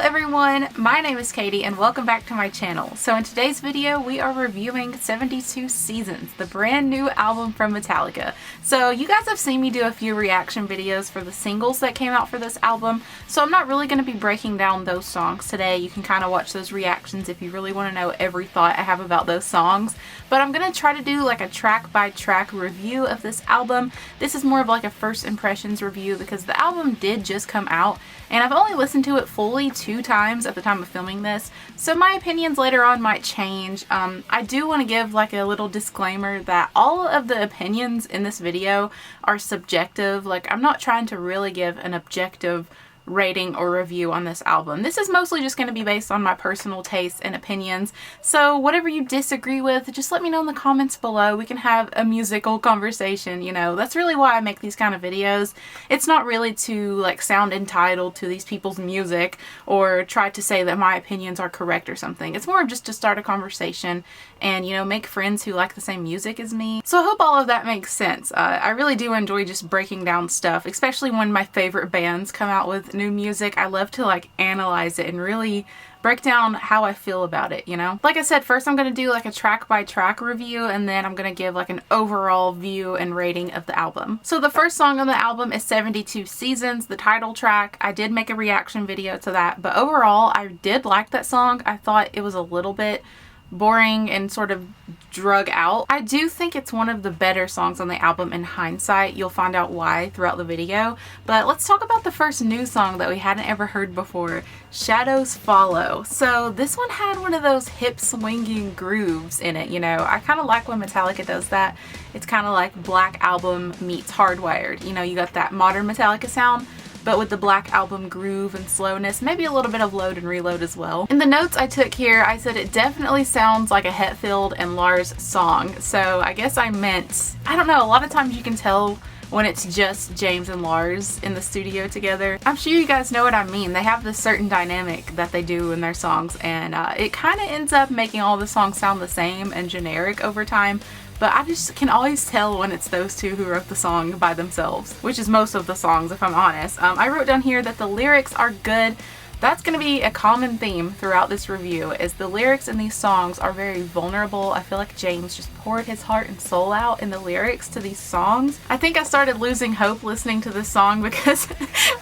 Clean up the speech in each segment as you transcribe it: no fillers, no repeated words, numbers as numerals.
everyone, my name is Katie and welcome back to my channel. So in today's video we are reviewing 72 Seasons, the brand new album from Metallica. So you guys have seen me do a few reaction videos for the singles that came out for this album, so I'm not really going to be breaking down those songs today. You can kind of watch those reactions if you really want to know every thought I have about those songs. But I'm going to try to do like a track by track review of this album. This is more of like a first impressions review because the album did just come out and I've only listened to it fully 2 times at the time of filming this, so my opinions later on might change. I do want to give like a little disclaimer that all of the opinions in this video are subjective. Like, I'm not trying to really give an objective rating or review on this album. This is mostly just going to be based on my personal tastes and opinions, so whatever you disagree with, just let me know in the comments below. We can have a musical conversation, you know. That's really why I make these kind of videos. It's not really to like sound entitled to these people's music or try to say that my opinions are correct or something. It's more just to start a conversation and, you know, make friends who like the same music as me. So I hope all of that makes sense. I really do enjoy just breaking down stuff, especially when my favorite bands come out with new music. I love to like analyze it and really break down how I feel about it, you know? Like I said, first I'm going to do like a track by track review and then I'm going to give like an overall view and rating of the album. So the first song on the album is 72 Seasons, the title track. I did make a reaction video to that, but overall I did like that song. I thought it was a little bit boring and sort of drug out. I do think it's one of the better songs on the album in hindsight. You'll find out why throughout the video. But let's talk about the first new song that we hadn't ever heard before, Shadows Follow. So this one had one of those hip swinging grooves in it, you know. I kind of like when Metallica does that. It's kind of like Black Album meets Hardwired. You know, you got that modern Metallica sound, but with the Black Album groove and slowness, maybe a little bit of load and reload as well. In the notes I took here, I said it definitely sounds like a Hetfield and Lars song. So I guess I meant, I don't know, a lot of times you can tell when it's just James and Lars in the studio together. I'm sure you guys know what I mean. They have this certain dynamic that they do in their songs, and it kind of ends up making all the songs sound the same and generic over time. But I just can always tell when it's those two who wrote the song by themselves, which is most of the songs if I'm honest. I wrote down here that the lyrics are good. That's going to be a common theme throughout this review, is the lyrics in these songs are very vulnerable. I feel like James just poured his heart and soul out in the lyrics to these songs. I think I started losing hope listening to this song because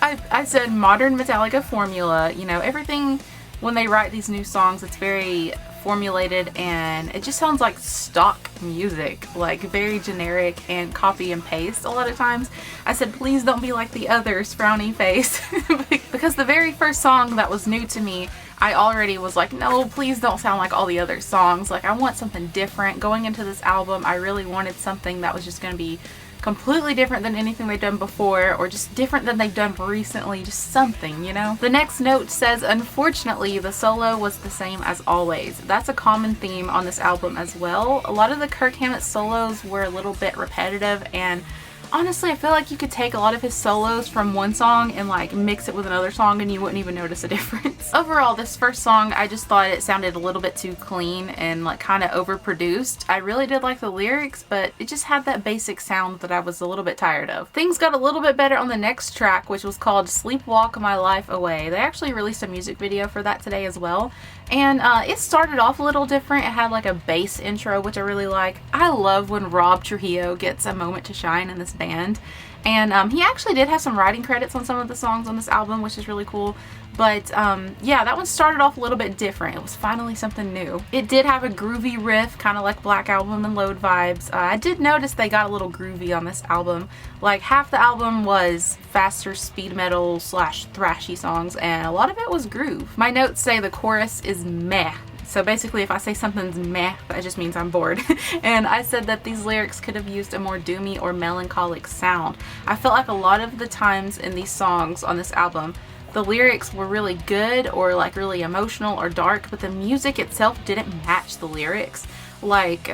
I said modern Metallica formula, you know, everything when they write these new songs, it's very formulated and it just sounds like stock music, like very generic and copy and paste a lot of times. I said, please don't be like the others, frowny face. Because the very first song that was new to me, I already was like, no, please don't sound like all the other songs. Like, I want something different. Going into this album, I really wanted something that was just going to be completely different than anything they've done before, or just different than they've done recently, just something, you know? The next note says, unfortunately, the solo was the same as always. That's a common theme on this album as well. A lot of the Kirk Hammett solos were a little bit repetitive, and honestly, I feel like you could take a lot of his solos from one song and like mix it with another song and you wouldn't even notice a difference. Overall, this first song, I just thought it sounded a little bit too clean and like kind of overproduced. I really did like the lyrics, but it just had that basic sound that I was a little bit tired of. Things got a little bit better on the next track, which was called Sleepwalk My Life Away. They actually released a music video for that today as well. And it started off a little different. It had like a bass intro, which I really like. I love when Rob Trujillo gets a moment to shine in this band. And he actually did have some writing credits on some of the songs on this album, which is really cool. But yeah, that one started off a little bit different. It was finally something new. It did have a groovy riff, kind of like Black Album and Load vibes. I did notice they got a little groovy on this album. Like, half the album was faster speed metal / thrashy songs, and a lot of it was groove. My notes say the chorus is meh. So basically, if I say something's meh, that just means I'm bored. And I said that these lyrics could have used a more doomy or melancholic sound. I felt like a lot of the times in these songs on this album, the lyrics were really good or like really emotional or dark, but the music itself didn't match the lyrics. Like,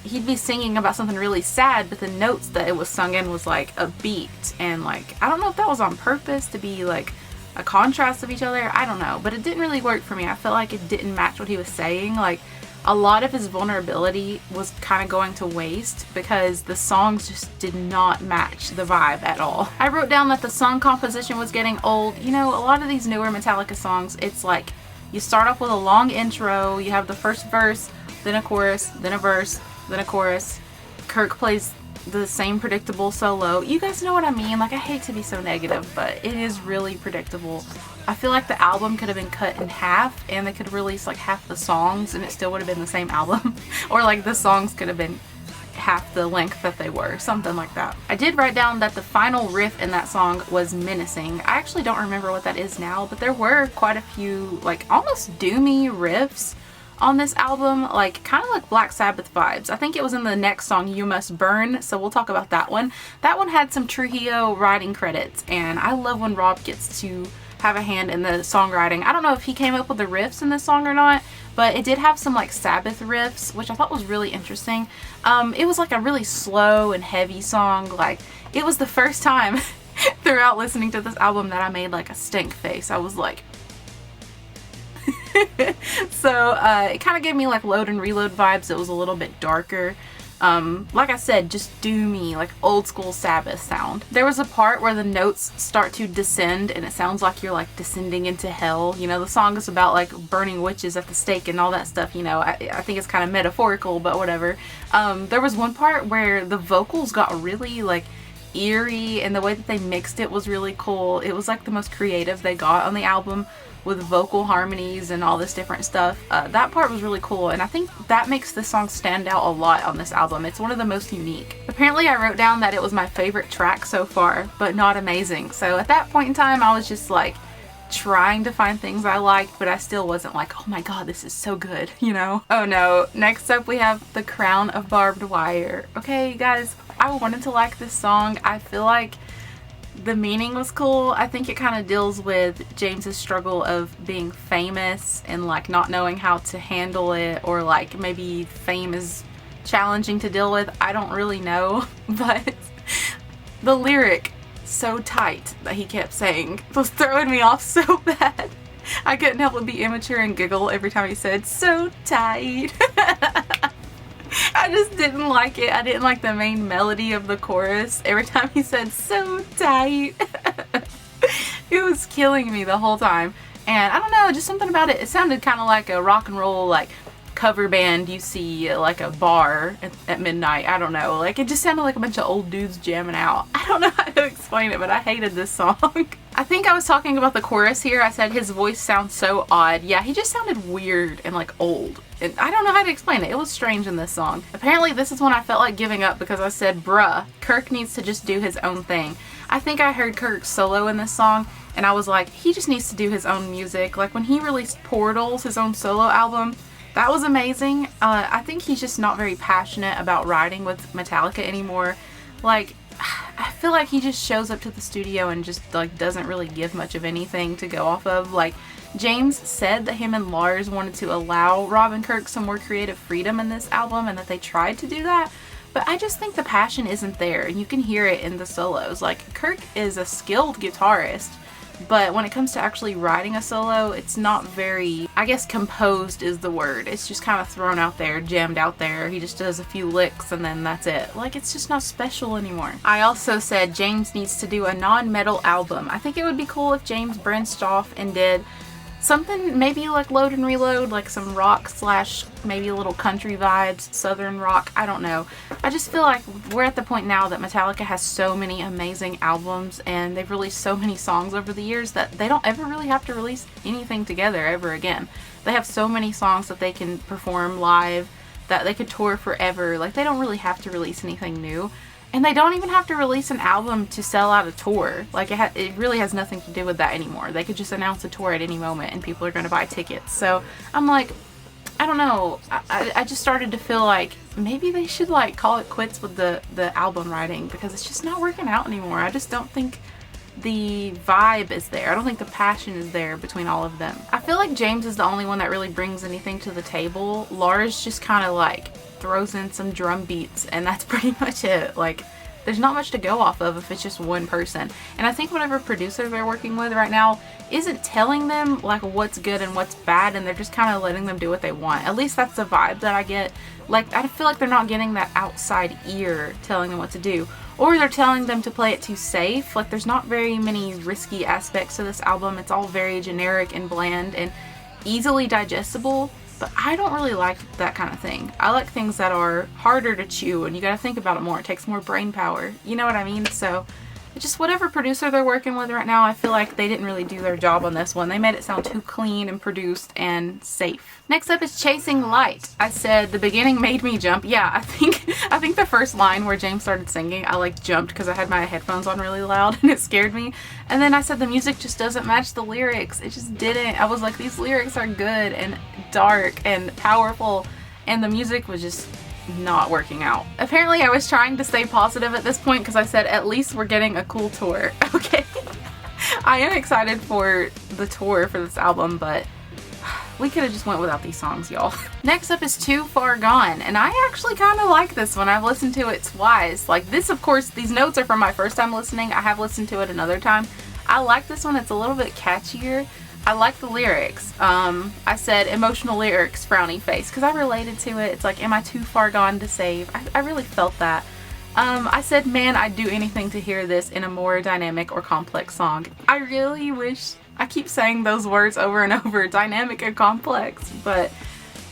he'd be singing about something really sad, but the notes that it was sung in was like a beat, and like, I don't know if that was on purpose to be like a contrast of each other, I don't know, but it didn't really work for me. I felt like it didn't match what he was saying. Like, a lot of his vulnerability was kind of going to waste because the songs just did not match the vibe at all. I wrote down that the song composition was getting old. You know, a lot of these newer Metallica songs, it's like you start off with a long intro, you have the first verse, then a chorus, then a verse, then a chorus. Kirk plays the same predictable solo. You guys know what I mean? Like, I hate to be so negative, but it is really predictable. I feel like the album could have been cut in half and they could release like half the songs and it still would have been the same album. Or like the songs could have been half the length that they were, something like that. I did write down that the final riff in that song was menacing. I actually don't remember what that is now, but there were quite a few like almost doomy riffs on this album, like kind of like Black Sabbath vibes. I think it was in the next song, You Must Burn, so we'll talk about that one. That one had some Trujillo writing credits, and I love when Rob gets to have a hand in the songwriting. I don't know if he came up with the riffs in this song or not, but it did have some like Sabbath riffs, which I thought was really interesting. It was like a really slow and heavy song. Like, it was the first time throughout listening to this album that I made like a stink face. I was like, so it kind of gave me like Load and Reload vibes. It was a little bit darker. Like I said, just doomy, like old school Sabbath sound. There was a part where the notes start to descend and it sounds like you're like descending into hell. You know, the song is about like burning witches at the stake and all that stuff, you know. I think it's kind of metaphorical, but whatever. There was one part where the vocals got really like eerie and the way that they mixed it was really cool. It was like the most creative they got on the album, with vocal harmonies and all this different stuff. That part was really cool, and I think that makes this song stand out a lot on this album. It's one of the most unique. Apparently I wrote down that it was my favorite track so far, but not amazing. So at that point in time I was just like trying to find things I liked, but I still wasn't like, oh my god, this is so good, you know? Oh no. Next up we have The Crown of Barbed Wire. Okay guys, I wanted to like this song. I feel like the meaning was cool. I think it kind of deals with James's struggle of being famous and like not knowing how to handle it, or like maybe fame is challenging to deal with. I don't really know, but the lyric, so tight, that he kept saying was throwing me off so bad. I couldn't help but be immature and giggle every time he said so tight. I just didn't like it. I didn't like the main melody of the chorus. Every time he said so tight, it was killing me the whole time. And I don't know, just something about it. It sounded kind of like a rock and roll like cover band you see at like a bar at midnight. I don't know. Like, it just sounded like a bunch of old dudes jamming out. I don't know how to explain it, but I hated this song. I think I was talking about the chorus here. I said his voice sounds so odd. Yeah, he just sounded weird and like old. And I don't know how to explain it. It was strange in this song. Apparently this is when I felt like giving up because I said, bruh, Kirk needs to just do his own thing. I think I heard Kirk solo in this song and I was like, he just needs to do his own music. Like when he released Portals, his own solo album, that was amazing. I think he's just not very passionate about writing with Metallica anymore. Like, I feel like he just shows up to the studio and just like doesn't really give much of anything to go off of. Like, James said that him and Lars wanted to allow Rob and Kirk some more creative freedom in this album and that they tried to do that, but I just think the passion isn't there, and you can hear it in the solos. Like, Kirk is a skilled guitarist, but when it comes to actually writing a solo, it's not very, I guess composed is the word. It's just kind of thrown out there, jammed out there. He just does a few licks and then that's it. Like, it's just not special anymore. I also said James needs to do a non-metal album. I think it would be cool if James branched off and did something maybe like Load and Reload, like some rock slash maybe a little country vibes, southern rock, I don't know. I just feel like we're at the point now that Metallica has so many amazing albums and they've released so many songs over the years that they don't ever really have to release anything together ever again. They have so many songs that they can perform live, that they could tour forever. Like, they don't really have to release anything new. And they don't even have to release an album to sell out a tour. Like, it really has nothing to do with that anymore. They could just announce a tour at any moment and people are going to buy tickets. So I'm like, I don't know. I just started to feel like maybe they should like call it quits with the album writing, because it's just not working out anymore. I just don't think the vibe is there. I don't think the passion is there between all of them. I feel like James is the only one that really brings anything to the table. Lars just kind of like throws in some drum beats and that's pretty much it. Like, there's not much to go off of if it's just one person. And I think whatever producer they're working with right now isn't telling them like what's good and what's bad, and they're just kind of letting them do what they want. At least that's the vibe that I get. Like, I feel like they're not getting that outside ear telling them what to do, or they're telling them to play it too safe. Like, there's not very many risky aspects to this album. It's all very generic and bland and easily digestible, but I don't really like that kind of thing. I like things that are harder to chew and you gotta think about it more. It takes more brain power. You know what I mean? So just whatever producer they're working with right now, I feel like they didn't really do their job on this one. They made it sound too clean and produced and safe. Next up is Chasing Light. I said the beginning made me jump. Yeah, I think the first line where James started singing, I like jumped because I had my headphones on really loud and it scared me. And then I said the music just doesn't match the lyrics. It just didn't. I was like, these lyrics are good and dark and powerful, and the music was just not working out. Apparently I was trying to stay positive at this point because I said at least we're getting a cool tour. Okay. I am excited for the tour for this album, but we could have just went without these songs, y'all. Next up is Too Far Gone, and I actually kind of like this one. I've listened to it twice. Like this, of course, these notes are from my first time listening. I have listened to it another time. I like this one. It's a little bit catchier. I like the lyrics. I said emotional lyrics, frowny face, because I related to it. It's like, am I too far gone to save? I really felt that. I said, man, I'd do anything to hear this in a more dynamic or complex song. I really wish, I keep saying those words over and over, dynamic and complex, but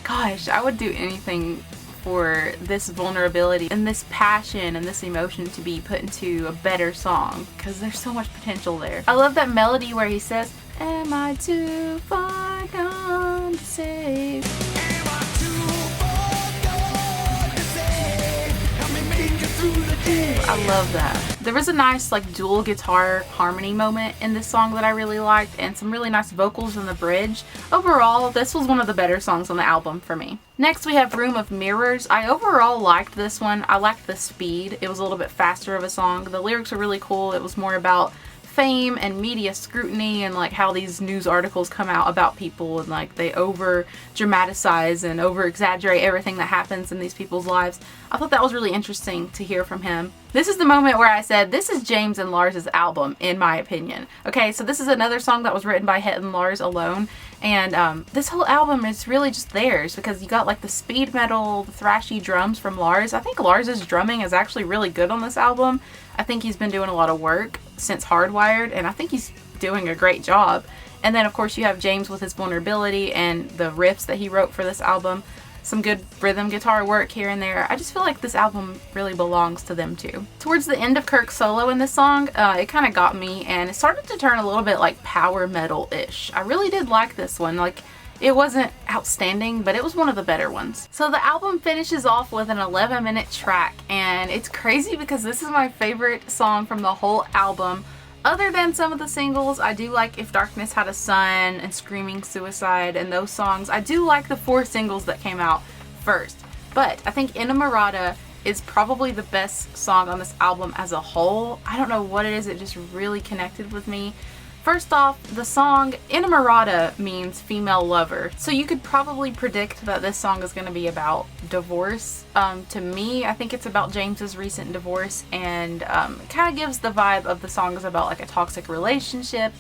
gosh, I would do anything for this vulnerability and this passion and this emotion to be put into a better song, because there's so much potential there. I love that melody where he says, am I too far gone to save? Am I too far gone to save? Help me make it through the day. I love that. There was a nice like dual guitar harmony moment in this song that I really liked, and some really nice vocals in the bridge. Overall, this was one of the better songs on the album for me. Next we have Room of Mirrors. I overall liked this one. I liked the speed. It was a little bit faster of a song. The lyrics were really cool. It was more about fame and media scrutiny and like how these news articles come out about people and like they over dramatize and over exaggerate everything that happens in these people's lives. I thought that was really interesting to hear from him. This is the moment where I said this is James and Lars's album in my opinion. Okay, so this is another song that was written by Het and Lars alone, and this whole album is really just theirs because you got like the speed metal, the thrashy drums from Lars. I think Lars's drumming is actually really good on this album. I think he's been doing a lot of work since Hardwired, and I think he's doing a great job. And then of course you have James with his vulnerability and the riffs that he wrote for this album. Some good rhythm guitar work here and there. I just feel like this album really belongs to them too. Towards the end of Kirk's solo in this song, it kind of got me, and it started to turn a little bit like power metal-ish. I really did like this one. Like, it wasn't outstanding, but it was one of the better ones. So the album finishes off with an 11-minute track, and it's crazy because this is my favorite song from the whole album. Other than some of the singles, I do like If Darkness Had a Sun and Screaming Suicide and those songs. I do like the 4 singles that came out first. But I think A Morata is probably the best song on this album as a whole. I don't know what it is, it just really connected with me. First off, the song A Morata means female lover, so you could probably predict that this song is going to be about divorce. To me, I think it's about James's recent divorce, and it kind of gives the vibe of the song is about like a toxic relationship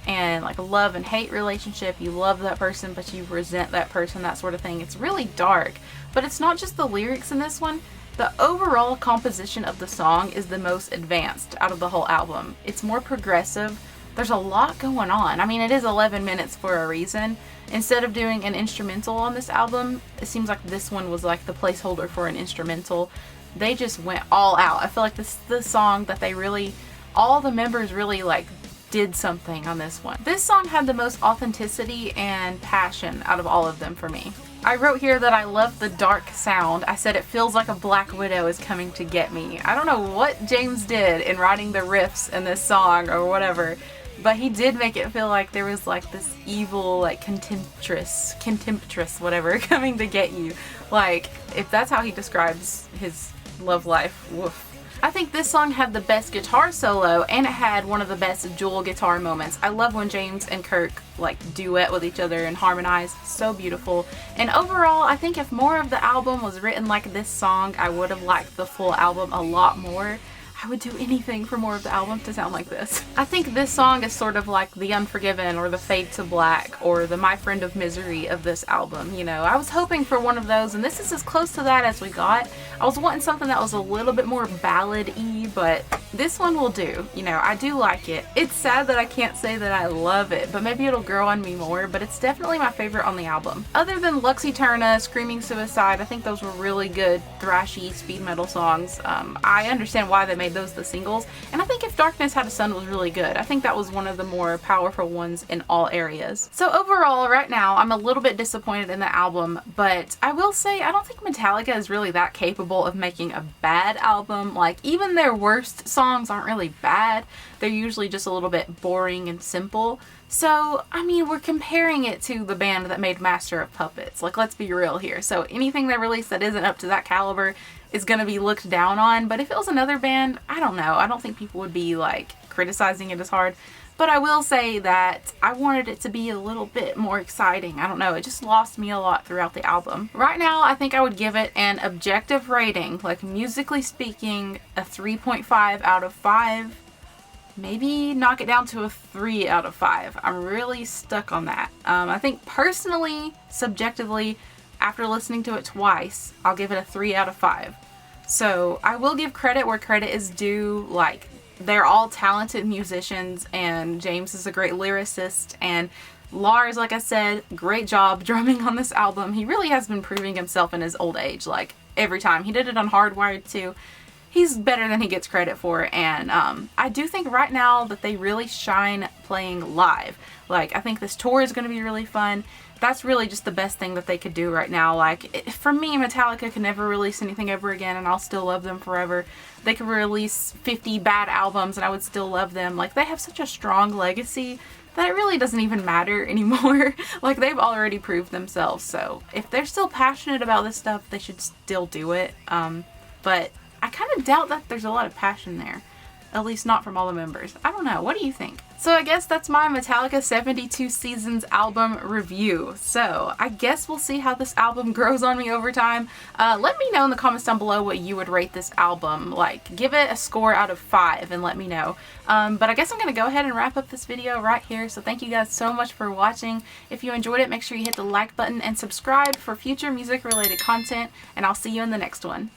and like a love and hate relationship. You love that person but you resent that person, that sort of thing. It's really dark, but it's not just the lyrics in this one. The overall composition of the song is the most advanced out of the whole album. It's more progressive. There's a lot going on. I mean, it is 11 minutes for a reason. Instead of doing an instrumental on this album, it seems like this one was like the placeholder for an instrumental. They just went all out. I feel like this is the song that they really, all the members really like did something on this one. This song had the most authenticity and passion out of all of them for me. I wrote here that I love the dark sound. I said it feels like a Black Widow is coming to get me. I don't know what James did in writing the riffs in this song or whatever, but he did make it feel like there was like this evil, like contemptuous whatever coming to get you. Like, if that's how he describes his love life, woof. I think this song had the best guitar solo, and it had one of the best dual guitar moments. I love when James and Kirk like duet with each other and harmonize. So beautiful. And overall, I think if more of the album was written like this song, I would have liked the full album a lot more. I would do anything for more of the album to sound like this. I think this song is sort of like the Unforgiven or the Fade to Black or the My Friend of Misery of this album. You know, I was hoping for one of those, and this is as close to that as we got. I was wanting something that was a little bit more ballad-y, but this one will do. You know, I do like it. It's sad that I can't say that I love it, but maybe it'll grow on me more, but it's definitely my favorite on the album. Other than Lux Eterna, Screaming Suicide, I think those were really good thrashy speed metal songs. I understand why they made those the singles, and I think If Darkness Had a Sun was really good. I think that was one of the more powerful ones in all areas. So overall, right now, I'm a little bit disappointed in the album, but I will say I don't think Metallica is really that capable of making a bad album. Like, even their worst songs aren't really bad. They're usually just a little bit boring and simple. So, I mean, we're comparing it to the band that made Master of Puppets. Like, let's be real here. So anything they release that isn't up to that caliber is going to be looked down on. But if it was another band, I don't know. I don't think people would be, like, criticizing it as hard. But I will say that I wanted it to be a little bit more exciting. I don't know. It just lost me a lot throughout the album. Right now, I think I would give it an objective rating. Like, musically speaking, a 3.5 out of 5. Maybe knock it down to a 3 out of 5. I'm really stuck on that. I think personally, subjectively, after listening to it twice, I'll give it a 3 out of 5. So I will give credit where credit is due. Like, they're all talented musicians, and James is a great lyricist, and Lars, like I said, great job drumming on this album. He really has been proving himself in his old age, like, every time. He did it on Hardwired too. He's better than he gets credit for, and I do think right now that they really shine playing live. Like, I think this tour is going to be really fun. That's really just the best thing that they could do right now. Like, for me, Metallica could never release anything ever again, and I'll still love them forever. They could release 50 bad albums, and I would still love them. Like, they have such a strong legacy that it really doesn't even matter anymore. Like, they've already proved themselves, so if they're still passionate about this stuff, they should still do it. But I kind of doubt that there's a lot of passion there. At least not from all the members. I don't know. What do you think? So I guess that's my Metallica 72 Seasons album review. So I guess we'll see how this album grows on me over time. Let me know in the comments down below what you would rate this album. Like, give it a score out of 5 and let me know. But I guess I'm going to go ahead and wrap up this video right here. So thank you guys so much for watching. If you enjoyed it, make sure you hit the like button and subscribe for future music related content. And I'll see you in the next one.